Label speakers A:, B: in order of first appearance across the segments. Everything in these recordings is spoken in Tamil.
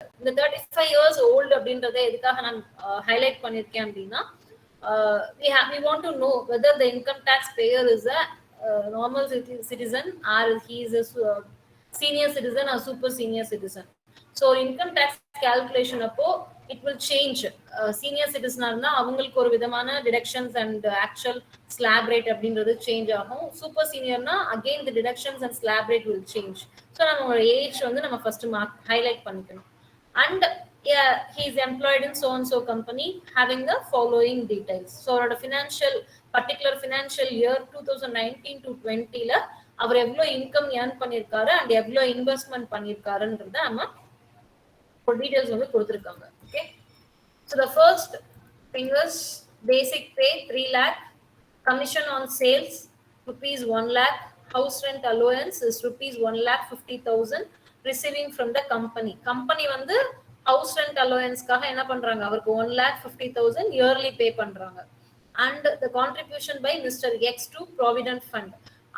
A: இந்த 35 years old அப்படின்றத எதுக்காக நான் ஹைலைட் பண்ணிருக்கேன் அப்படின்னா we want to know whether the income tax payer is a normal citizen or he is a senior citizen or super senior citizen. So income tax calculation அப்போ it will change. Senior citizen இருந்தா அவங்களுக்கு ஒரு விதமான deductions and actual slab rate அப்படின்றது சேஞ்ச் ஆகும். சூப்பர் சீனியர்னா again the deductions and slab rate will change. So நம்ம ஏஜ் வந்து நம்ம ஃபர்ஸ்ட் ஹைலைட் பண்ணிக்கணும். And yeah, he is employed in so and so company having the following details. So our particular financial year 2019 to 20 ல அவர் எவ்வளவு இன்கம் ஏர்ன் பண்ணிருக்காரு அண்ட் எவ்வளவு இன்வெஸ்ட்மெண்ட் பண்ணிருக்காருன்றத நம்ம டீடைல்ஸ் வந்து கொடுத்திருக்காங்க. Okay, so the first thing is basic pay 3 lakh, commission on sales rupees 1 lakh, house rent allowance is rupees 1,50,000 receiving from the company. Company வந்து house rent allowance காக என்ன பண்றாங்க, அவருக்கு 1,50,000 yearly pay பண்றாங்க. And the contribution by Mr. X to provident fund,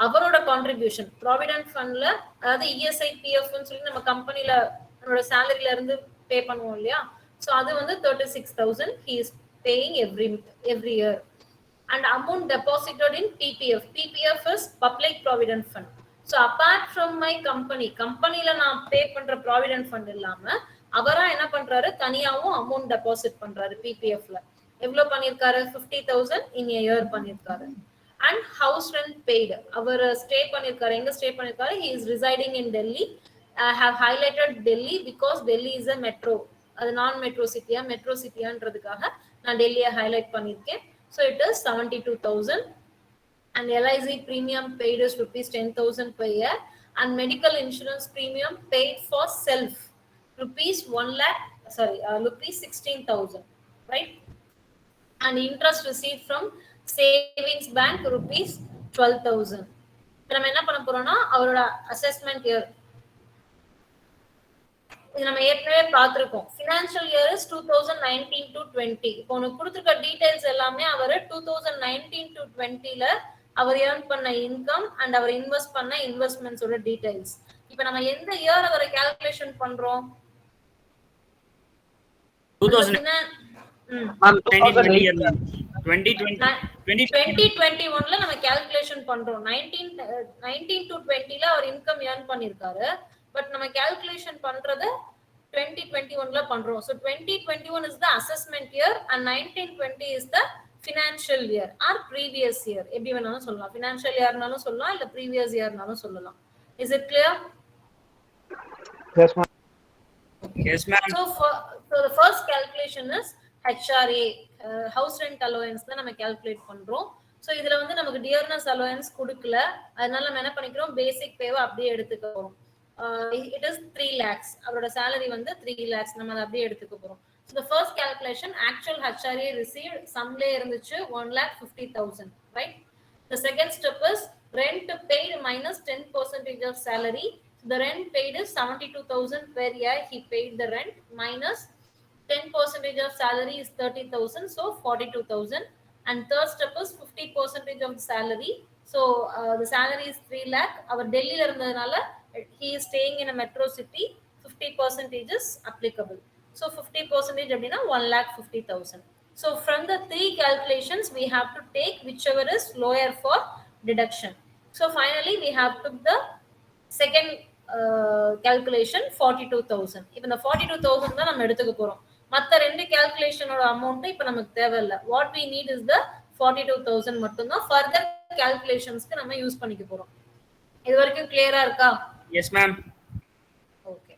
A: அவரோட கான்ட்ரிபியூஷன் ப்ராவிடென்ட் ஃபண்ட்ல, அதாவது இஎஸ்ஐ பிஎஃப்னு சொல்லி நம்ம கம்பெனில நம்மளோட சேலரியில இருந்து பே பண்ணுவோம் இல்லையா, ஸோ அது வந்து 36,000 he is paying every year. And amount deposited in PPF. PPF is Public Provident Fund. So apart from my கம்பெனில நான் பே பண்ற ப்ராவிடென்ட் ஃபண்ட் இல்லாம அவரா என்ன பண்றாரு, தனியாவும் அமௌண்ட் டெபாசிட் பண்றாரு பிபிஎஃப்ல. எவ்வளவு பண்ணிருக்காரு, 50,000 இன் a year பண்ணிருக்காரு. And house rent paid, அவர் ஸ்டே பண்ணிருக்காரு. எங்க ஸ்டே பண்ணிருக்காரு, he is residing in Delhi. I have highlighted Delhi because Delhi is a metro. அது நான் மெட்ரோ சிட்டியா மெட்ரோ சிட்டியான்றதுக்காக நான் டெல்லியை ஹைலைட் பண்ணிருக்கேன். So it is 72,000. And LIC premium paid is rupees 10,000 per year. And medical insurance premium paid for self rupees 16,000, right? And interest received from savings bank rupees 12,000. நம்ம என்ன பண்ண போறோம்னா அவரோட அசஸ்மெண்ட் இயர் இது நம்ம ஏற்கனவே பார்த்திருக்கோம். Financial year is 2019 to 20. இப்போ உனக்கு கொடுத்துருக்க டீடைல்ஸ் எல்லாமே அவர் 2019 to 20ல அவர் ஏர்ன் பண்ண இன்கம் அண்ட் அவர் இன்வெஸ்ட் பண்ண இன்வெஸ்ட்மெண்ட்ஸோட டீடைல்ஸ். இப்போ நம்ம எந்த இயர் அவரை கால்குலேஷன் பண்றோம், 2021ல நம்ம கால்குலேஷன் பண்றோம். 19 to 20ல அவர் இன்கம் ஏர்ன் பண்ணிருக்காரு. பட் நம்ம கால்குலேஷன் பண்றது 2021ல பண்றோம். So 2021 is the assessment year and 1920 is the financial year or previous year. எப்படி வேணாலும் சொல்லலாம், financial yearனாலும் சொல்லலாம் இல்ல previous yearனாலும் சொல்லலாம். Is it clear?
B: Yes ma'am.
C: Yes ma'am.
A: So the first calculation is HRA, house rent allowance தான் நம்ம கால்குலேட் பண்றோம். ஸோ இதுல வந்து நமக்கு டியர்னஸ் அலோவன்ஸ் கொடுக்கல, அதனால நம்ம என்ன பண்ணிக்கிறோம், பேசிக் பேவை அப்படியே எடுத்துக்க போறோம். It is 3 lakhs. அவரோட salary வந்து 3 lakhs. நம்ம அதை அப்படியே எடுத்துக்க போறோம். So the first calculation, actual HRA received sumலே இருந்துச்சு 1,50,000, right? The second step is rent paid minus 10% of salary. So the rent paid is 72,000 per year. He paid the rent minus 10% of salary is 30,000, so 42,000. And third step is 50% of the salary. So the salary is 3 lakh. Our Delhi la irundadanaala he is staying in a metro city, 50% is applicable. So 50% அப்படினா 1,50,000. So from the three calculations we have to take whichever is lower for deduction. So finally we have took the second calculation 42,000. இப்போ இந்த 42,000 தான் நம்ம எடுத்துக்க போறோம். மற்ற ரெண்டு கால்குலேஷனோட அமௌண்ட் இப்போ நமக்கு தேவையில்லை. What we need is the 42,000 மட்டும்தான் ஃபர்தர் கால்குலேஷன்ஸ்க்கு நம்ம யூஸ் பண்ணிக்க போறோம். இது வரைக்கும் கிளியரா இருக்கா?
C: Yes ma'am.
A: Okay.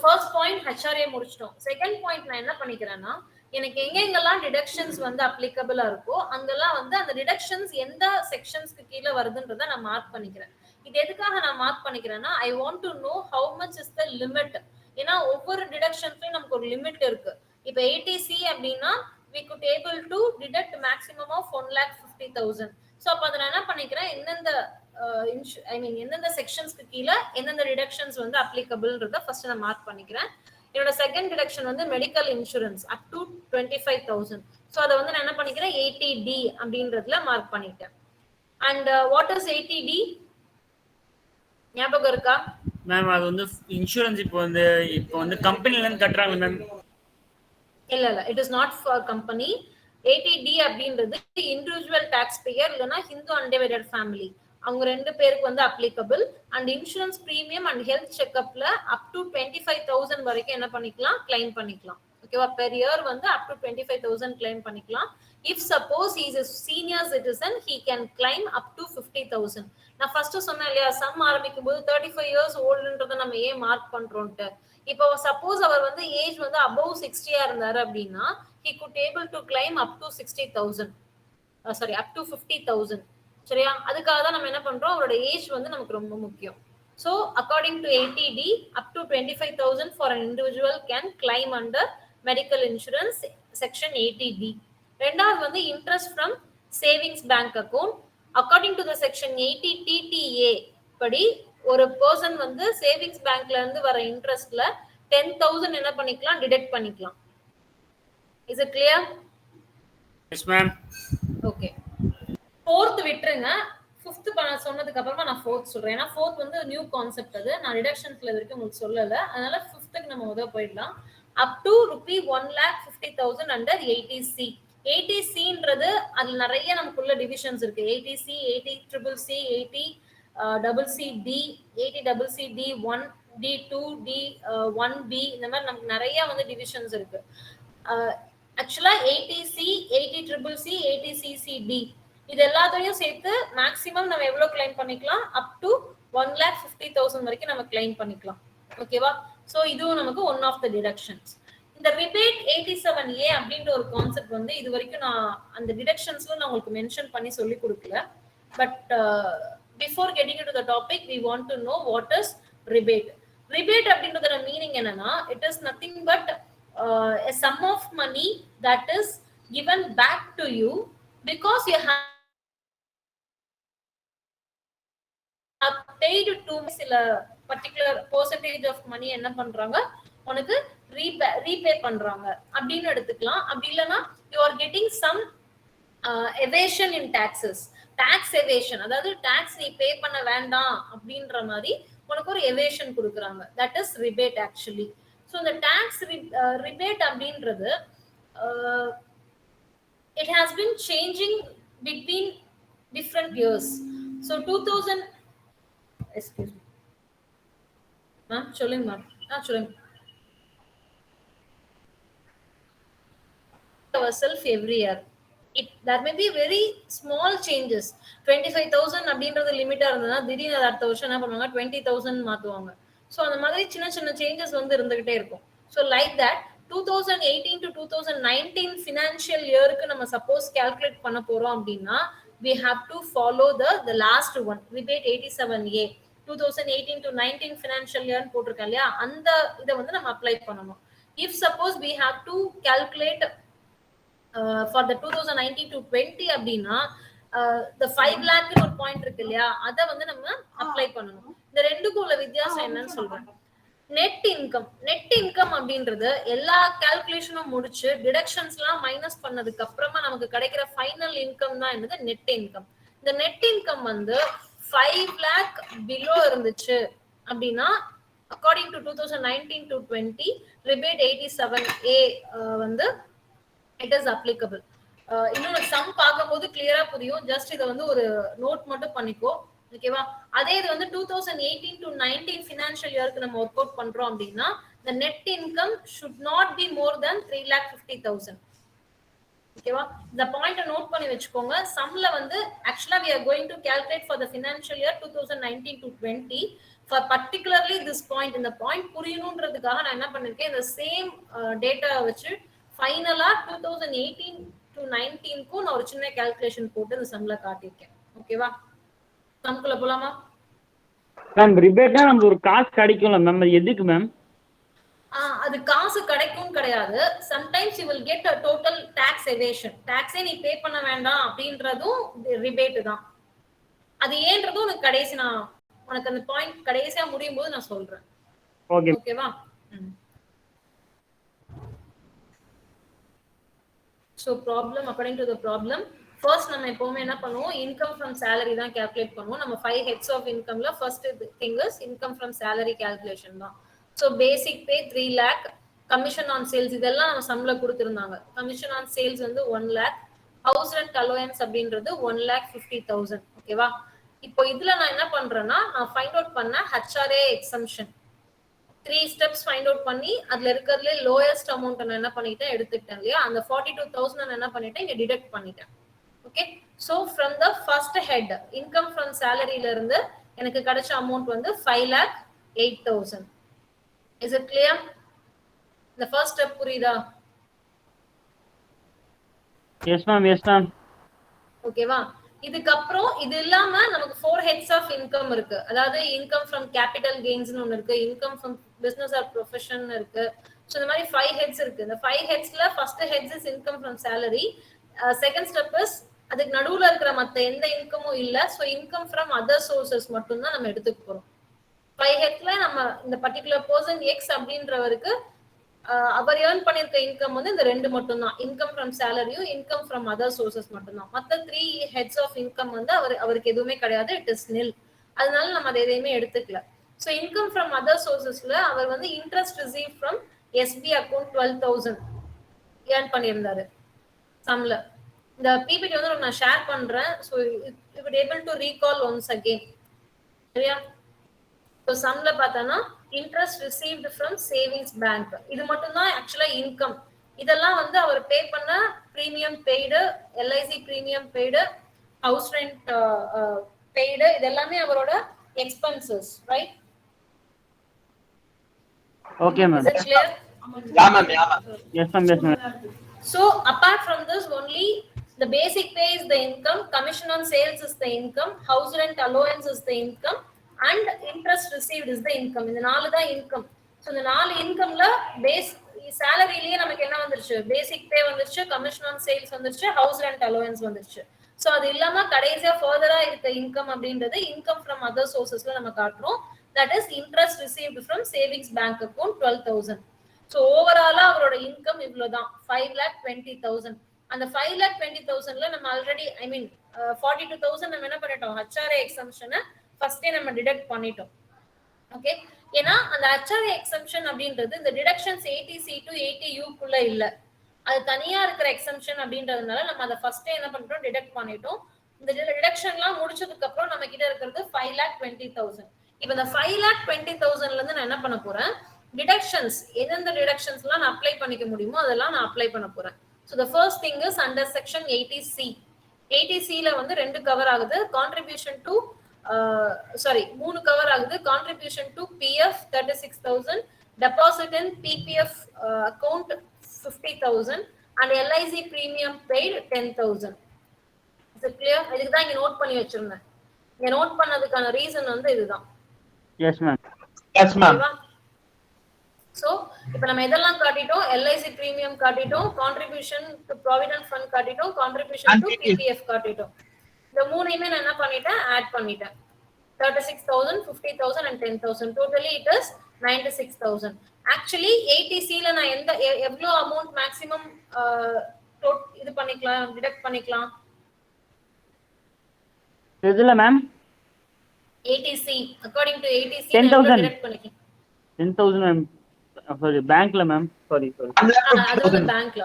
A: First point HRA முடிச்சிட்டோம். செகண்ட் பாயிண்ட் நான் என்ன பண்ணிக்கிறேன்னா, எனக்கு எங்கெங்கெல்லாம் டிடக்ஷன்ஸ் வந்து அப்ளிகபிளா இருக்கோ அங்கெல்லாம் வந்து அந்த டிடக்ஷன்ஸ் எந்த செக்ஷன்ஸ்க்கு கீழே வருதுன்றதை நான் மார்க் பண்ணிக்கிறேன். இது எதுக்காக நான் மார்க் பண்ணிக்கிறேன்னா, I want to know how much is the limit. ஏன்னா ஒவ்வொரு டிடக்ஷன்ஸ்லயும் நமக்கு ஒரு லிமிட் இருக்கு. இப்போ 80C அப்படின்னா we could able to deduct maximum of 1,50,000. So அப்போ அதை நான் என்ன பண்ணிக்கிறேன், எந்தெந்த செக்ஷன்ஸ்க்கு கீழே எந்தெந்த டிடக்ஷன்ஸ் வந்து அப்ளிகபிள்ன்றத ஃபர்ஸ்ட் நான் மார்க் பண்ணிக்கிறேன். என்னோட செகண்ட் டிடக்ஷன் வந்து medical insurance up to 25,000. So அதை வந்து நான் என்ன பண்ணிக்கிறேன் 80D அப்படின்றதுல மார்க் பண்ணிட்டேன். And what is 80D? ஞாபகம் இருக்கா?
C: மேம் அது வந்து இன்சூரன்ஸ் இப்போ வந்து கம்பெனில இருந்து கட்டறாங்க மேம்.
A: இல்ல it is not for company. 80D அப்படின்றது இண்டிவிஜுவல் டாக்ஸ் பேயர் இல்லனா ஹிந்து அன்டிவைடட் ஃபேமிலி அவங்க ரெண்டு பேருக்கு வந்து applicable. And insurance premium and health செக்அப்ல அப் டு 25,000 வரைக்கும் என்ன பண்ணிக்கலாம், கிளைம் பண்ணிக்கலாம். ஓகேவா? பெர் இயர் வந்து அப் டு 25,000 கிளைம் பண்ணிக்கலாம். If suppose he is a senior citizen he can claim up to 50,000. நான் ஃபர்ஸ்ட் சொன்னேன் இல்லையா, சம் ஆரம்பிக்கும் போது 35 இயர்ஸ் ஓல்டுன்றதை நம்ம ஏன் மார்க் பண்றோம்ட்டு. இப்போ சப்போஸ் அவர் வந்து ஏஜ் வந்து above 60 இருந்தாரு அப்படின்னா he could able to claim up to 60,000 sorry up to 50,000. சரியா? அதுக்காக தான் நம்ம என்ன பண்றோம், அவரோட ஏஜ் வந்து நமக்கு ரொம்ப முக்கியம். So according to 80D up to 25,000 for an individual can claim under medical insurance section 80D. ரெண்டாவது வந்து interest from savings bank account according to the section 80 TTA படி ஒரு பர்சன் வந்து சேவிங்ஸ் பேங்க்ல இருந்து வர இன்ட்ரெஸ்ட்ல 10,000 என்ன பண்ணிக்கலாம், டிடெக்ட் பண்ணிக்கலாம். Is it clear?
C: Yes ma'am.
A: Okay. Fourth விட்டுருங்க. ஃபிஃப்த் சொன்னதுக்கு அப்புறமா நான் ஃபோர்த் சொல்றேன். ஏன்னா ஃபோர்த் வந்து நியூ கான்செப்ட், அது நான் ரிடக்ஷன்ஸ்ல வரைக்கும் உங்களுக்கு சொல்லல. அதனால ஃபிஃப்த்துக்கு நம்ம முதல்ல போயிடலாம். Up to Ruby 1,50,000 under 80C. 80Cன்றது அதுல நிறைய நமக்குள்ள டிவிஷன்ஸ் இருக்கு. 80C, 80CCC, 80CCD, 80CCD1, D2, D1B, இந்த மாதிரி நமக்கு நிறைய வந்து டிவிஷன்ஸ் இருக்கு. ஆக்சுவலா 80C, 80CCC, 80CCD இது எல்லாத்தையும் சேர்த்து மேக்ஸிமம் நம்ம எவ்வளவு கிளைம் பண்ணிக்கலாம், அப் டு 1,50,000 வரைக்கும் நம்ம கிளைம் பண்ணிக்கலாம். ஓகேவா? சோ இதுவும் நமக்கு ஒன் ஆஃப் த டிடக்ஷன்ஸ். இந்த ரிபேட் 87A அப்படின்ற ஒரு கான்செப்ட் வந்து இது வரைக்கும் நான் அந்த டிடக்ஷன்ஸ்ல நான் உங்களுக்கு மென்ஷன் பண்ணி சொல்லி கொடுக்கல. But before getting to the topic we want to know what is rebate. rebate அப்படின்றதோட மீனிங் என்னன்னா, it is nothing but a sum of money that is given back to you because you have paid to சில particular percentage of money என்ன பண்றாங்க, உனக்கு ரீபே பண்றாங்க அப்படின்னு எடுத்துக்கலாம். அப்படி இல்லைன்னா you are getting some evasion in taxes. tax evasion, அதாவது டாக்ஸ் நீ பே பண்ண வேண்டாம் அப்படின்ற மாதிரி உனக்கு ஒரு எவேஷன் கொடுக்குறாங்க. That is rebate actually. So இந்த டாக்ஸ் ரிபேட் அப்படின்றது it has been changing between different years. So 2000 excuse me ma'am, சொல்லுங்க ma'am. சொல்லுங்க. ourselves every year. There may be very small changes. 25,000 அப்படின்றது லிமிட்டா இருந்ததுன்னா திடீர்னு அடுத்த வருஷம் என்ன பண்ணுவாங்க, 20,000 மாத்துவாங்க. ஸோ அந்த மாதிரி சின்ன சின்ன சேஞ்சஸ் வந்து இருந்துகிட்டே இருக்கும். So like that 2018 to 2019 financial இயருக்கு நம்ம சப்போஸ் கால்குலேட் பண்ண போறோம் அப்படின்னா we have to follow the last one, rebate 87A. 2018 to 19 financial year போட்டிருக்கேன் இல்லையா, அந்த இதை வந்து நம்ம அப்ளை பண்ணணும். if suppose we have to calculate for the 2019 to 20 அப்படின்னா the 5 lakh ஒரு பாயிண்ட் இருக்கு இல்லையா, அதை வந்து நம்ம அப்ளை பண்ணணும். இந்த ரெண்டுக்கும் உள்ள வித்தியாசம் என்னன்னு சொல்றேன். நெட் இன்கம் அப்படின்றது எல்லா கால்குலேஷனும் முடிச்சு டிடக்ஷன்ஸ் எல்லாம் மைனஸ் பண்ணதுக்கு அப்புறமா நமக்கு கிடைக்கிற ஃபைனல் இன்கம் தான் என்னது, நெட் இன்கம். இந்த நெட் இன்கம் வந்து 5 lakh பிலோ இருந்துச்சு அப்படின்னா according to 2019 to 20 rebate 87A வந்து it is applicable. இன்னொரு சம் பார்க்கும்போது கிளியரா புரியும். ஜஸ்ட் இதை வந்து ஒரு நோட் மட்டும் பண்ணிக்கோ. ஓகேவா? அதே இது வந்து 2018 to 19 ஃபினான்ஷியல் இயருக்கு நம்ம ஒர்க் அவுட் பண்றோம் அப்படின்னா the net income should not be more than 3,50,000. ஓகேவா? இந்த பாயிண்ட நோட் பண்ணி வச்சுக்கோங்க. சம்ல வந்து ஆக்சுவலா we are going to calculate for the financial year 2019 to 20 for particularly this point. இந்த பாயிண்ட் புரியணும்ன்றதுக்காக நான் என்ன பண்ணிருக்கேன், இந்த சேம் டேட்டா வச்சு ஃபைனலா 2018 to 19க்கு நான் ஒரு சின்ன கால்குலேஷன் போட்டு இந்த சம்ல காட்டியிருக்கேன். ஓகேவா? சம்குள்ள போலாமா
C: மேம்? ரிபேட்னா நமக்கு ஒரு காசு கிடைக்கும்ல மேம், அது எதுக்கு மேம்?
A: அது காசு கிடைக்கும் கிடையாது. Sometimes you will get a total tax evasion. டாக்ஸே நீ பே பண்ண வேண்டாம் அப்படின்றதும் ரிபேட் தான். அது ஏன்றதும் உனக்கு கடைசி நான் உனக்கு அந்த பாயிண்ட் கடைசியா முடியும் போது நான் சொல்றேன். ஓகேவா? So problem, according to the problem, first நம்ம எப்பவுமே என்ன பண்ணுவோம், இன்கம் ஃப்ரம் சேலரி தான் கால்குலேட் பண்ணுவோம். நம்ம 5 ஹெட்ஸ் ஆஃப் இன்கம்ல first thing is income from salary calculation தான். So basic pay 3 lakh, commission on sales இதெல்லாம் நம்ம சம்பளம் கொடுத்துருந்தாங்க. கமிஷன் ஆன் சேல்ஸ் வந்து 1 lakh, ஹவுஸ் ரெண்ட் அலோவன்ஸ் அப்படின்றது 1,50,000. ஓகேவா? இப்போ இதுல நான் என்ன பண்றேன்னா, நான் ஃபைண்ட் அவுட் பண்ண HRA exemption 3 steps find out பண்ணி அதுல இருக்கிறதுல லோயஸ்ட் அமௌண்ட் நான் என்ன பண்ணிட்டேன் எடுத்துக்கிட்டேன் இல்லையா, அந்த 42,000 நான் என்ன பண்ணிட்டேன் இங்க டிடக்ட் பண்ணிட்டேன். Okay, so from the first head income from சேலரியில இருந்து எனக்கு கிடைச்ச அமௌண்ட் வந்து 5,08,000. Is it clear? இந்த ஃபர்ஸ்ட் ஸ்டெப் புரியுதா?
D: Yes ma'am, yes ma'am.
A: ஓகேவா? இதுக்கப்புறம் இது இல்லாம நமக்கு 4 ஹெட்ஸ் ஆஃப் இன்கம் இருக்கு. அதாவது இன்கம் ஃப்ரம் கேபிட்டல் கெயின்ஸ்னு ஒன்னு இருக்கு, income from business or profession இருக்கு. சோ இந்த மாதிரி 5 ஹெட்ஸ் இருக்கு. இந்த 5 ஹெட்ஸ்ல first heads is income from salary. Second step is அதுக்கு நடுவுல இருக்கிற மத்த எந்த இன்கமும் இல்ல. So income from other sources மட்டும் தான் நம்ம எடுத்துக்க போறோம். 5 ஹெட்ஸ்ல நம்ம இந்த பர்టిక్యులர் பர்சன் எக்ஸ் அப்படின்றவருக்கு அவர் ஏர்ன் பண்ணிருக்க இன்கம் வந்து இந்த ரெண்டு மட்டும் தான். இன்கம் ஃப்ரம் சேலரியும் இன்கம் ஃப்ரம் அதர் சோர்சஸ் மட்டும் தான். மத்த 3 ஹெட்ஸ் ஆஃப் இன்கம் வந்து அவருக்கு எதுவுமே கிடையாது. இட் இஸ் நில். அதனால நம்ம அதை எதையுமே எடுத்துக்கல. சோ இன்கம் ஃப்ரம் அதர் சோர்சஸ்ல அவர் வந்து interest receive from SP account 12,000 earn பண்ணியிருந்தாரு சம்ல. இந்த பிபிடி வந்து நான் ஷேர் பண்றேன். So you would able to recall once again. சரியா? சோ சம்ல பார்த்தா interest received from savings bank இது மட்டும் தான் ஆக்சுவலா இன்கம். இதெல்லாம் வந்து அவர் பே பண்ண premium paid, LIC premium paid, house rent paid, இது எல்லாமே அவரோட expenses, right?
D: Okay ma'am.
A: Is it clear?
B: Yeah, ma'am. Yeah, ma'am.
D: S ma'am, yes ma'am.
A: So apart from this, only the basic pay is the income, commission on sales is the income, house rent allowance is the income, and interest received is the income. இந்த நாலு தான் இன்கம். ஸோ இந்த 4 இன்கம்ல பேஸ் சேலரியிலேயே நமக்கு என்ன வந்துருச்சு, பேசிக் பே வந்துருச்சு, கமிஷன் ஆன் சேல்ஸ் வந்துருச்சு, ஹவுஸ் ரெண்ட் அலோவன்ஸ் வந்துருச்சு. ஸோ அது இல்லாம கடைசியா ஃபர்தரா இருக்க இன்கம் அப்படின்றது இன்கம் ஃப்ரம் அதர் சோர்சஸ்ல நம்ம காட்டுறோம். That is interest received from savings bank account 12,000. So ஓவராலா அவரோட இன்கம் இவ்வளவுதான், 5,20,000. அந்த 5,20,000ல நம்ம ஆல்ரெடி 42,000 நம்ம என்ன பண்ணிட்டோம், ஹெச்ஆர்ஏ எக்ஸம்ஷனை ஃபர்ஸ்டே நம்ம டிடக்ட் பண்ணிட்டோம். ஓகே, ஏன்னா அந்த ஹெச்ஆர்ஏ எக்ஸம்ஷன் அப்படின்றது இந்த டிடக்ஷன்ஸ் 80C to 80U குள்ள இல்ல, அது தனியா இருக்கிற எக்ஸம்ஷன் அப்படின்றதுனால நம்ம அதை ஃபர்ஸ்டே என்ன பண்ணிட்டோம், டிடக்ட் பண்ணிட்டோம். இந்த டிடக்ஷன்லாம் முடிச்சதுக்கு அப்புறம் நம்ம கிட்ட இருக்கிறது 5,20,000. இப்போ இந்த 5,20,000ல இருந்து நான் என்ன பண்ண போறேன், டிடக்ஷன்ஸ் எந்தெந்த டிடக்ஷன்ஸ்லாம் நான் அப்ளை பண்ணிக்க முடியுமோ அதெல்லாம் நான் அப்ளை பண்ண போறேன். So the first thing is under section 80C. 80Cல வந்து 2 கவர் ஆகுது, கான்ட்ரிபியூஷன் டு மூணு கவர் ஆகுது. Contribution to PF 36,000, deposit in PPF account 50,000 and LIC premium paid 10,000. Is it clear? இதுக்கு தான் இங்க நோட் பண்ணி வச்சிருந்தேன். இங்க நோட் பண்ணதுக்கான ரீசன் வந்து இதுதான்.
D: Yes ma'am.
B: Yes, ma'am.
A: So இப்போ நம்ம இதெல்லாம் காட்டிட்டோம், எல்ஐசி பிரீமியம் காட்டிட்டோம், கான்ட்ரிபியூஷன் டு ப்ராவிடன்ட் ஃபண்ட் காட்டிட்டோம், கான்ட்ரிபியூஷன் டு பிபிஎஃப் காட்டிட்டோம். இந்த மூணையுமே நான் என்ன பண்ணிட்டேன், ஆட் பண்ணிட்டேன். 36,000, 50,000 and 10,000. Totally it is 96,000. Actually 80Cல நான் எவ்வளவு அமௌண்ட் மேக்ஸிமம் இது பண்ணிக்கலாம், டிடக்ட் பண்ணிக்கலாம்?
D: இதுல ma'am
A: 80C according to 80C
D: 10,000.
A: Detect பண்ணிக்கலாம்.
D: 10,000 மேம். சாரி பேங்க்ல மேம். சாரி.
A: அது வந்து பேங்க்ல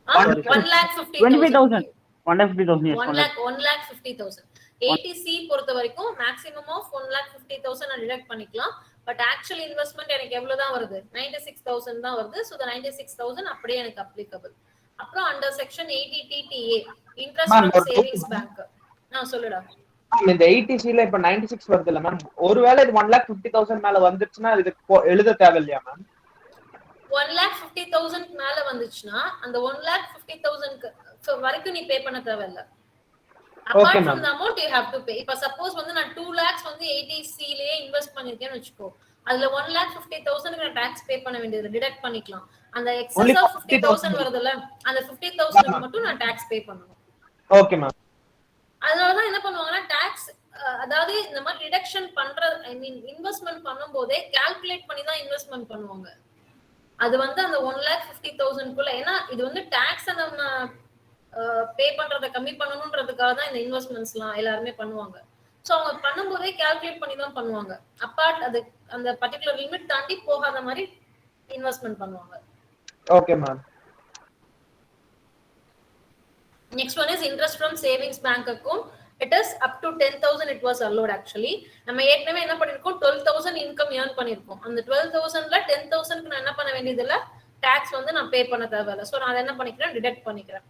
A: 1,50,000.
D: 25,000. 1,50,000. Yes.
A: 1,50,000. 80C பொறுத்த வரைக்கும் மேக்ஸிமம் ஆஃப் 1,50,000 நான் டிடக்ட் பண்ணிக்கலாம். பட் ஆக்சுவல் இன்வெஸ்ட்மெண்ட் எனக்கு எவ்வளவு தான் வருது, 96,000 தான் வருது. சோ the 96,000 அப்படியே எனக்கு அப்ளிகபிள். அப்புறம் under section 80TTA interest from savings bank. சொல்லுடா.
B: இந்த 80Cல இப்ப 96 வருது இல்ல மேம், ஒருவேளை இது 1,50,000 மேல வந்துருச்சுன்னா இது எழுத தேவையில்லையா மேம்?
A: 1,50,000 மேல வந்துச்சுன்னா அந்த 1,50,000 வரைக்கும் நீ பே பண்ண தேவையில்ல. apart from the amount you have to pay. இப்ப சப்போஸ் வந்து நான் 2 lakhs வந்து 80Cலயே இன்வெஸ்ட் பண்ணிருக்கேன்னு வெச்சுக்கோ, அதுல 1,50,000 நான் டாக்ஸ் பே பண்ண வேண்டியது டிடக்ட் பண்ணிக்கலாம். அந்த எக்ஸஸ் ஆஃப் 50,000 வருதுல, அந்த 50,000 மட்டும் நான் டாக்ஸ் பே பண்ணணும்.
B: Okay ma'am.
A: அதனால தான் என்ன பண்ணுவாங்கன்னா டாக்ஸ், அதாவது இந்த மாதிரி டிடக்ஷன் பண்ற இன்வெஸ்ட்மென்ட் பண்ணும்போதே கால்குலேட் பண்ணி தான் இன்வெஸ்ட்மென்ட் பண்ணுவாங்க. அது வந்து அந்த 1,50,000 குள்ள, ஏன்னா இது வந்து டாக்ஸ் நம்ம பே பண்றதை கம்மி பண்ணணும்ன்றதுக்காக தான் இந்த இன்வெஸ்ட்மெண்ட்ஸ்லாம் எல்லாருமே பண்ணுவாங்க. ஸோ அவங்க பண்ணும்போதே கால்குலேட் பண்ணி தான் பண்ணுவாங்க. அப்பார்ட் அது அந்த பர்டிகுலர் லிமிட் தாண்டி போகாத மாதிரி இன்வெஸ்ட்மெண்ட் பண்ணுவாங்க.
B: Okay ma'am.
A: Next one is interest from savings bank account. It is up to 10,000 it was allowed actually. நம்ம ஏற்கனவே என்ன பண்ணிருக்கோம், 12,000 இன்கம் ஏர்ன் பண்ணிருக்கோம். அந்த 12,000ல 10,000க்கு நான் என்ன பண்ண வேண்டியதில்ல, டாக்ஸ் வந்து நான் பே பண்ண தேவையில்லை. ஸோ நான் அதை என்ன பண்ணிக்கிறேன், டிடெக்ட் பண்ணிக்கிறேன்.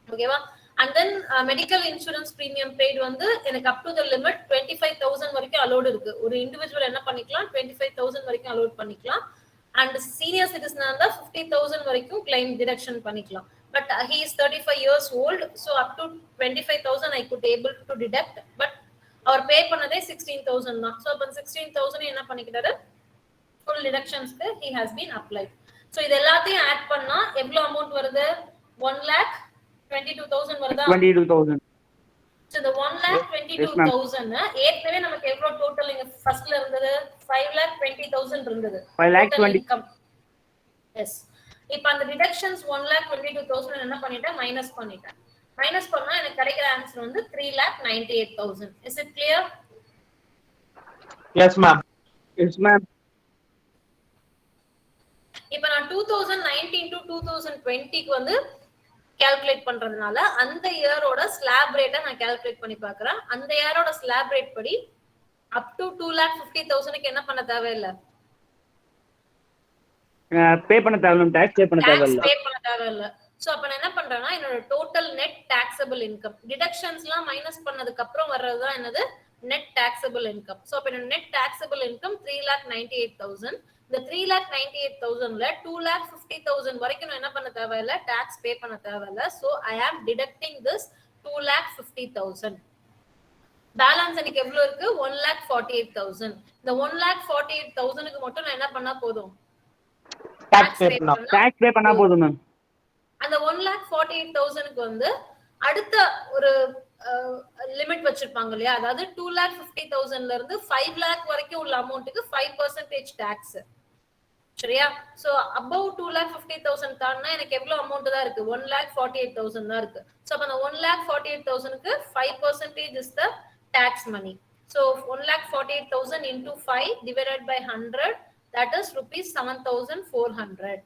A: ஓகேவா? And then medical insurance premium paid வந்து எனக்கு அப் டு த லிமிட் 25,000 வரைக்கும் அலோட் இருக்கு. ஒரு இண்டிவிஜுவல் என்ன பண்ணிக்கலாம், 25,000 வரைக்கும் அலோட் பண்ணிக்கலாம். அண்ட் சீனியர் சிட்டிசனா இருந்தா 50,000 வரைக்கும் கிளைம் டிடக்ஷன் பண்ணிக்கலாம். But he is 35 years old, so up to 25,000 I could able to deduct. But our pay பண்ணதே 16,000 தான். So அப்ப 16,000 என்ன பண்ணிக்கிட்டாரு, full deductions he has been applied. So இது எல்லாத்தையும் ஆட் பண்ணா எவ்வளவு அமௌண்ட் வருது, 1,22,000 வருதா?
D: 22,000.
A: So the 1,22,000 ஏற்கனவே நமக்கு எவ்வளவு டோட்டல் இங்க ஃபர்ஸ்ட்ல இருந்தது, 5,20,000 இருந்தது.
D: 5,20,000.
A: Yes. இப்ப அந்த டிடக்ஷன்ஸ் 1,22,000 என்ன பண்ணிட்டேன், மைனஸ் பண்ணிட்டேன். மைனஸ் பண்ணா எனக்கு கிடைக்கிற ஆன்சர் வந்து 3,98,000. Is it clear?
B: Yes ma'am.
D: Yes ma'am.
A: இப்ப நான் 2019 to 2020க்கு வந்து கால்குலேட் பண்றதுனால அந்த இயரோட ஸ்லாப் ரேட்டை நான் கால்குலேட் பண்ணி பார்க்கறேன். அந்த இயரோட ஸ்லாப் ரேட் படி அப் டு 2,50,000க்கு என்ன பண்ண தேவையில்லை,
D: பே பண்ண தேவையில்ல, டாக்ஸ் பே பண்ண
A: தேவையில்ல. சோ அப்ப நான் என்ன பண்றேன்னா, என்னோட டோட்டல் நெட் டாக்ஸபிள் இன்கம் டிடக்ஷன்ஸ்லாம் மைனஸ் பண்ணதுக்கு அப்புறம் வர்றதுதான் என்னது, நெட் டாக்ஸபிள் இன்கம். சோ அப்ப என்னோட நெட் டாக்ஸபிள் இன்கம் 3,98,000. இந்த 3,98,000ல 2,50,000 வரைக்கும் நான் என்ன பண்ண தேவையில்ல, டாக்ஸ் பே பண்ண தேவையில்ல. சோ ஐ ஆம் டிடக்டிங் திஸ் 2,50,000. பேலன்ஸ் எனக்கு எவ்வளவு இருக்கு, 1,48,000. இந்த 1,48,000க்கு மட்டும் நான் என்ன பண்ணா போதும்,
B: டாக்ஸ் பே பண்ணா
D: போதும் மேம்.
A: அந்த 1,48,000க்கு வந்து அடுத்த ஒரு லிமிட் வச்சிருப்பாங்க இல்லையா, அதாவது 2,50,000ல இருந்து 5 lakh வரைக்கும் உள்ள அமௌண்ட்டுக்கு 5% டாக்ஸ். சரியா? சோ above 2,50,000 தான்னா எனக்கு எவ்வளவு அமௌண்ட் தான் இருக்கு, 1,48,000 தான் இருக்கு. சோ அப்ப அந்த 1,48,000க்கு 5% is the tax money. So 1,48,000 into 5 divided by 100, that is rupees 7,400.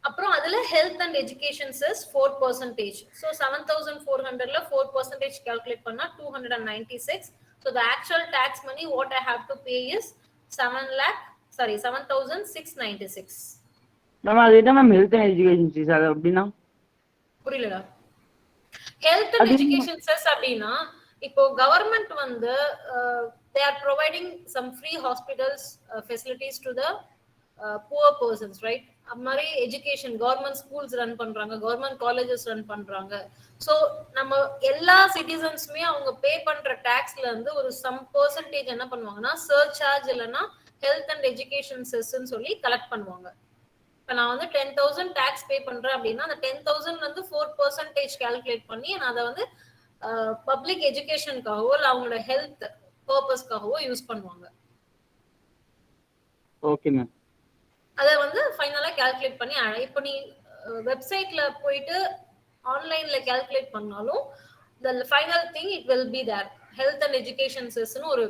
A: அப்புறம் அதுல health and education chess 4%. So 7,400ல 4% calculate பண்ணா 296. So the actual tax money what I have to pay is 7,696.
D: Ma'am அது என்ன ma'am health and education chess, அது அப்படினா
A: புரியலடா. ஹெல்த் அண்ட் எஜுகேஷன் செஸ் அப்படினா இப்போ கவர்மெண்ட் வந்து they are providing some free hospitals facilities to the poor persons, right? அம்மாரி எஜுகேஷன் கவர்மெண்ட் ஸ்கூல்ஸ் ரன் பண்றாங்க, கவர்மெண்ட் காலேஜஸ் ரன் பண்றாங்க. சோ நம்ம எல்லா சிட்டிசன்ஸ்மே அவங்க பே பண்ற டாக்ஸ்ல இருந்து ஒரு சம் பெர்சன்டேஜ் என்ன பண்ணுவாங்கன்னா சர்சார்ஜ் இல்லனா ஹெல்த் அண்ட் எஜுகேஷன் செஸ்ன்னு சொல்லி கலெக்ட் பண்ணுவாங்க. இப்ப நான் வந்து 10,000 டாக்ஸ் பே பண்றேன் அப்படின்னா அந்த 10,000ல இருந்து 4% கால்குலேட் பண்ணி நான் அதை வந்து பப்ளிக் எஜுகேஷனுக்காகவோ இல்ல அவங்களோட ஹெல்த் பர்பஸ்க்காகவோ யூஸ் பண்ணுவாங்க.
D: Okay ma'am.
A: அதை வந்து ஃபைனலா கால்குலேட் பண்ணி இப்போ நீ வெப்சைட்ல போயிட்டு ஆன்லைன்ல கால்குலேட் பண்ணாலும் the final thing it will be there. Health and education செஸ்னு ஒரு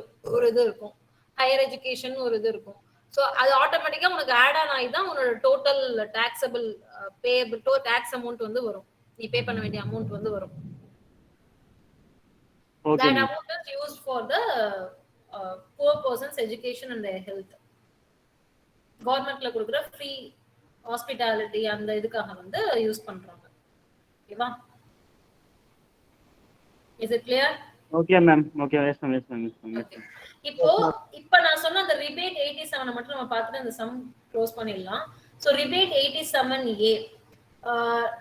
A: இது இருக்கும், ஹையர் எஜுகேஷன் ஒரு இது இருக்கும். ஸோ அது ஆட்டோமேட்டிக்கா உனக்கு ஆட் ஆன் ஆகி தான் உன்னோட total taxable payable tax amount வந்து வரும், நீ பே பண்ண வேண்டிய அமௌண்ட் வந்து வரும். That amount is used for the poor person's education and their health. கவர்மெண்ட்ல கொடுக்குற ஃப்ரீ ஹாஸ்பிட்டாலிட்டி அந்த இதுக்காக வந்து யூஸ் பண்றாங்க. ஓகேவா? Is it clear?
D: Okay ma'am. Okay, yes ma'am, yes ma'am, yes ma'am.
A: Okay. இப்போ நான் சொன்ன அந்த ரிபேட் 87 மட்டும் நம்ம பார்த்துட்டு அந்த சம் க்ளோஸ் பண்ணிடலாம். ஸோ ரிபேட் 87A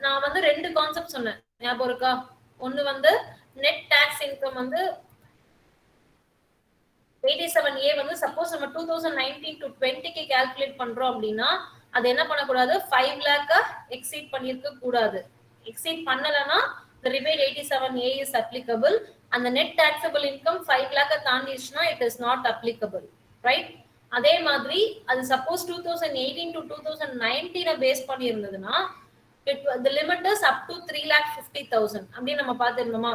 A: நான் வந்து ரெண்டு கான்செப்ட் சொன்னேன், ஞாபகம் இருக்கா? ஒன்னு வந்து நெட் டாக்ஸ் இன்கம் வந்து 87A வந்து சப்போஸ் நம்ம 2019 to 20க்கு கால்குலேட் பண்றோம் அப்படின்னா அது என்ன பண்ணக்கூடாது, 5 lakh எக்ஸீட் பண்ணிருக்க கூடாது. எக்ஸீட் பண்ணலனா the rebate 87A is applicable and the net taxable income 5 lakh தாண்டிச்சுனா it is not applicable, right? அதே மாதிரி அது சப்போஸ் 2018 to 2019 பேஸ் பண்ணி இருந்ததுன்னா the limit is up to 3,50,000 அப்படி நம்ம பார்த்திருந்தோமா?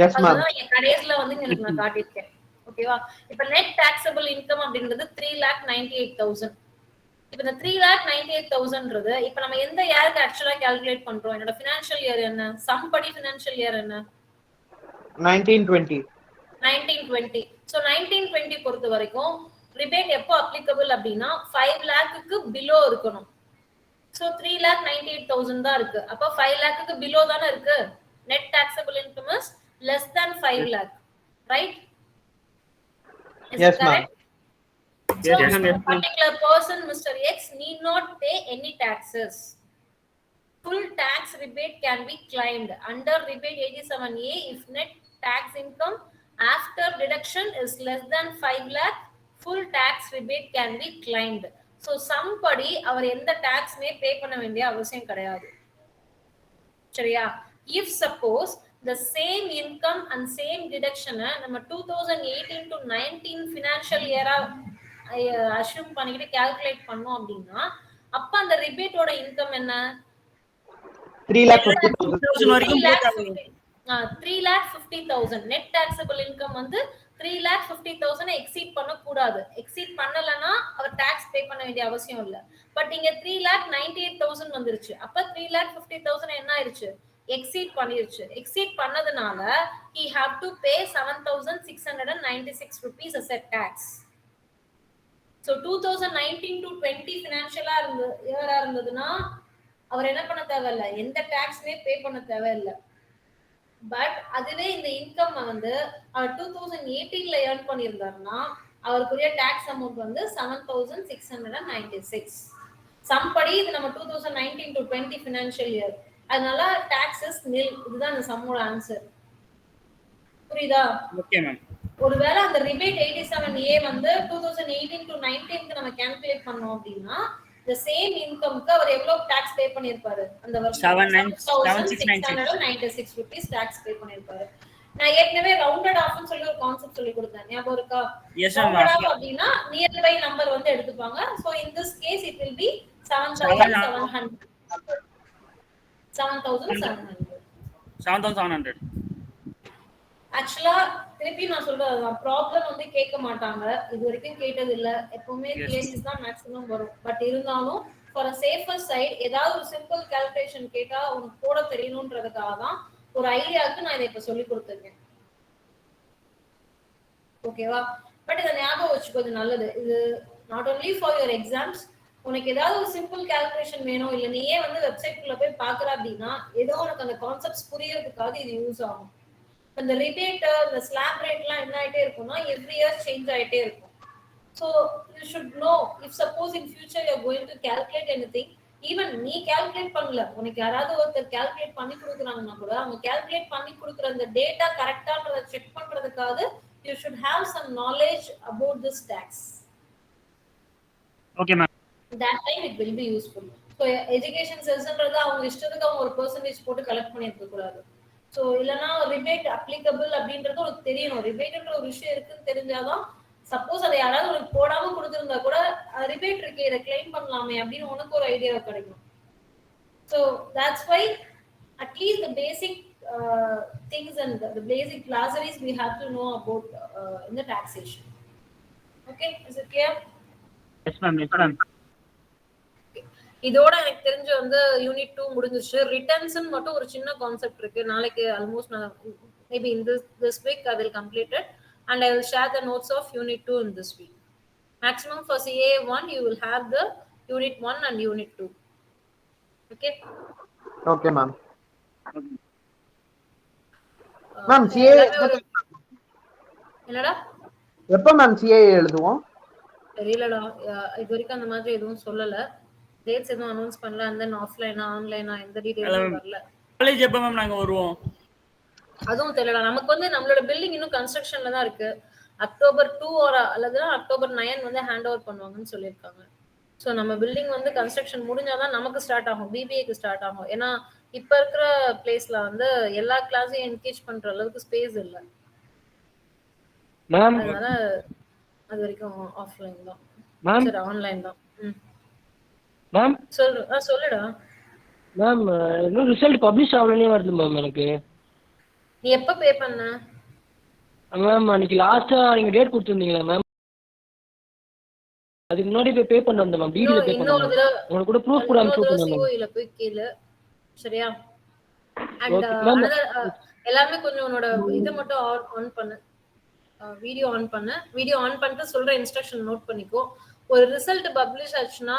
B: Yes ma'am.
A: அதுதான் என் கடைசில வந்து உங்களுக்கு நான் காட்டியிருக்கேன். ஓகேவா? இப்ப நெட் டாக்ஸபிள் இன்கம் அப்படின்றது 3,98,000. இப்ப இந்த 3,98,000ன்றது இப்ப நம்ம எந்த இயருக்கு ஆக்சுவலா கால்குலேட் பண்றோம்? என்னோட ஃபினான்ஷியல் இயர் என்ன? சம்படி ஃபினான்ஷியல் இயர் என்ன?
B: 1920.
A: 1920. சோ 1920 பொறுத்த வரைக்கும் ரிபேட் எப்போ அப்ளிகபிள் அப்படின்னா 5 லாக்குக்கு பிலோ இருக்கணும். சோ 3,98,000 தான் இருக்கு. அப்ப 5 லாக்குக்கு பிலோ தானே இருக்கு. Net taxable income is less than 5 lakh, right? Is
B: Yes,
A: it correct?
D: Yes,
A: So,
D: ma'am.
A: a particular person, Mr. X, need not pay any taxes. Full tax rebate can be claimed under rebate 87A if net tax income after deduction is less than 5 lakh. Full tax rebate can be claimed. So, somebody அவர் எந்த taxமே pay பண்ண வேண்டிய அவசியம் கிடையாது. சரியா? If suppose the same income and same deduction நம்ம 2018 to 19 financial year assume பண்ணிட்டு calculate பண்ணோம் அப்படின்னா அப்ப அந்த ரிபேட்டோட இன்கம் என்ன?
B: 3,50,000
C: வரைக்கும்
A: 3,50,000 நெட் டாக்ஸபிள் இன்கம் வந்து 3,50,000 எக்ஸீட் பண்ண கூடாது. எக்ஸீட் பண்ணலனா அவர் டாக்ஸ் பே பண்ண வேண்டிய அவசியம் இல்ல. பட் இங்க 3,98,000 வந்துருச்சு. அப்ப 3,50,000 என்ன ஆயிருச்சு? எக்ஸீட் பண்ணிருச்சு. எக்ஸீட் பண்ணதுனால he have to pay 7,696 rupees as a tax. So 2019 to 20 financial இயரா இருந்ததுன்னா அவர் என்ன பண்ண தேவையில்ல, எந்த டாக்ஸ்மே பே பண்ண தேவையில்ல. பட் அதுவே இந்த இன்கம் வந்து அவர் 2018ல earn பண்ணியிருந்தாருன்னா அவருக்குரிய டாக்ஸ் அமௌண்ட் வந்து 7,696. சம்படி இது நம்ம 2019 to 20 financial year. அதனால taxes nil. இதுதான் இந்த சம்மோட ஆன்சர். புரியுதா?
C: Okay ma'am.
A: ஒருவேளை அந்த ரிபேட் 87A வந்து 2018 to 19க்கு நம்ம கால்குலேட் பண்ணோம் அப்படின்னா the same incomeக்கு அவர் எவ்வளவு டாக்ஸ் பே பண்ணிருப்பாரு அந்த வருஷம்? 7,696 rupees டாக்ஸ் பே பண்ணிருப்பாரு. நான் ஏற்கனவே ரவுண்டட் ஆஃப்னு சொல்லி ஒரு கான்செப்ட் சொல்லி கொடுத்தேன். ஞாபகம் இருக்கா? ரவுண்டட் ஆஃப் அப்படினா நியர் பை நம்பர் வந்து எடுத்துப்பாங்க. So in this case it will be 7,700.
C: 7,700.
A: ஆக்சுவலா திருப்பி நான் சொல்றது ப்ராப்ளம் வந்து கேட்க மாட்டாங்க. இது வரைக்கும் கேட்டது இல்ல. எப்பவுமே தியரிஸ் தான் மேக்ஸிமம் வரும். பட் இருந்தாலும் ஃபார் a safer side ஏதாவது ஒரு சிம்பிள் கால்குலேஷன் கேட்டா உங்களுக்கு போட தெரியணும்ன்றதுக்காக தான் ஒரு ஐடியாக்கு நான் இதை இப்ப சொல்லி கொடுத்திருக்கேன். ஓகேவா? பட் இத ஞாபகம் வச்சுக்கோ, இது நல்லது. இது not only for your exams. உனக்கு ஏதாவது ஒரு சிம்பிள் கால்குலேஷன் வேணும், இல்ல நீயே வந்து வெப்சைட் குள்ள போய் பாக்குற அப்படின்னா ஏதோ உனக்கு அந்த கான்செப்ட்ஸ் புரியறதுக்காக இது யூஸ் ஆகும். இந்த ரிபேட் இந்த ஸ்லாப் ரேட்லாம் என்ன ஆயிட்டே இருக்கும்னா எவ்ரி இயர் சேஞ்ச் ஆயிட்டே இருக்கும். So you should know if suppose in future you are going to calculate anything, even நீ கால்குலேட் பண்ணல, உனக்கு யாராவது ஒருத்தர் கால்குலேட் பண்ணி கொடுக்குறாங்கன்னா கூட அவங்க கால்குலேட் பண்ணி கொடுக்குற அந்த டேட்டா கரெக்டான்றதை செக் பண்றதுக்காக you should have some knowledge about this tax.
D: Okay ma'am.
A: that time it will be useful. So education செல்ஸ்ன்றது அவங்க இஷ்டத்துக்கு அவங்க ஒரு பெர்சன்டேஜ் போட்டு கலெக்ட் பண்ணி இருக்க கூடாது. சோ இல்லனா ரிபேட் அப்ளிகபிள் அப்படின்றது உங்களுக்கு தெரியணும். ரிபேட்ன்ற ஒரு விஷயம் இருக்குன்னு தெரிஞ்சாதான் சப்போஸ் அதை யாராவது ஒரு போடாம கொடுத்திருந்தா கூட ரிபேட் இருக்கு இதை கிளைம் பண்ணலாமே அப்படின்னு உனக்கு ஒரு ஐடியா கிடைக்கும். So that's why at least the basic things and the basic glossaries we have to know about in the taxation. Okay, is it clear?
D: Yes ma'am. Yes ma'am.
A: இதோட எனக்கு தெரிஞ்சு வந்து யூனிட் 2 முடிஞ்சிருச்சு. ரிட்டர்ன்ஸ் மட்டும் ஒரு சின்ன கான்செப்ட் இருக்கு. நாளைக்கு ஆல்மோஸ்ட் நான் maybe in this week I will complete it and I will share the notes of unit 2 in this week. Maximum for CA1 you will have the unit 1 and unit 2. Okay?
B: Okay ma'am. Ma'am CA
A: என்னடா?
B: எப்ப ma'am CA எழுதுவோம்?
A: தெரியலடா. இது வரைக்கும் அந்த மாதிரி எதுவும் சொல்லல. டேட்ஸ் எதுவும் அனௌன்ஸ் பண்ணல. and then ஆஃப்லைனா ஆன்லைனா எந்த டீடைல்ஸும் வரல.
C: காலேஜ் எப்ப மேம் நாங்க வருவோம்?
A: அதுவும் தெரியல. நமக்கு வந்து நம்மளோட பில்டிங் இன்னும் கன்ஸ்ட்ரக்ஷன்ல தான் இருக்கு. அக்டோபர் 2 அல்லது அக்டோபர் 9 வந்து ஹேண்ட் ஓவர் பண்ணுவாங்கன்னு சொல்லியிருக்காங்க. ஸோ நம்ம பில்டிங் வந்து கன்ஸ்ட்ரக்ஷன் முடிஞ்சாதான் நமக்கு ஸ்டார்ட் ஆகும், பிபிஏக்கு ஸ்டார்ட் ஆகும். ஏன்னா இப்ப இருக்கிற பிளேஸ்ல வந்து எல்லா கிளாஸையும் என்கேஜ் பண்ற அளவுக்கு ஸ்பேஸ் இல்லை. அதனால அது வரைக்கும் ஆஃப்லைன் தான், சரி ஆன்லைன் தான்.
B: மேம்
A: சொல்லுடா.
E: மேம் இன்னும் ரிசல்ட் பப்ளிஷ் ஆகலனே வருது மேம் எனக்கு.
A: நீ எப்ப பே பண்ண?
E: மேம் அன்னைக்கு லாஸ்ட்டாக நீங்கள் டேட் கொடுத்துருந்தீங்களா மேம், அதுக்கு முன்னாடி போய் பே பண்ண வந்தேன் மேம், டிடியில் பே பண்ண
A: இன்னொரு
E: மேம்.
A: தடவை
E: உங்களுக்கு கூட ப்ரூஃப் கூட அனுப்பிச்சு விட்டுருந்தேன் மேம்.
A: சிஓஇல போய் கேளு சரியா? And
E: Okay, ma'am.
A: எல்லாமே கொஞ்சம் உன்னோட இதை மட்டும் ஆன் பண்ணு, வீடியோ ஆன் பண்ணிட்டு சொல்ற இன்ஸ்ட்ரக்ஷன் நோட் பண்ணிக்கோ. ஒரு ரிசல்ட் பப்ளிஷ் ஆச்சுன்னா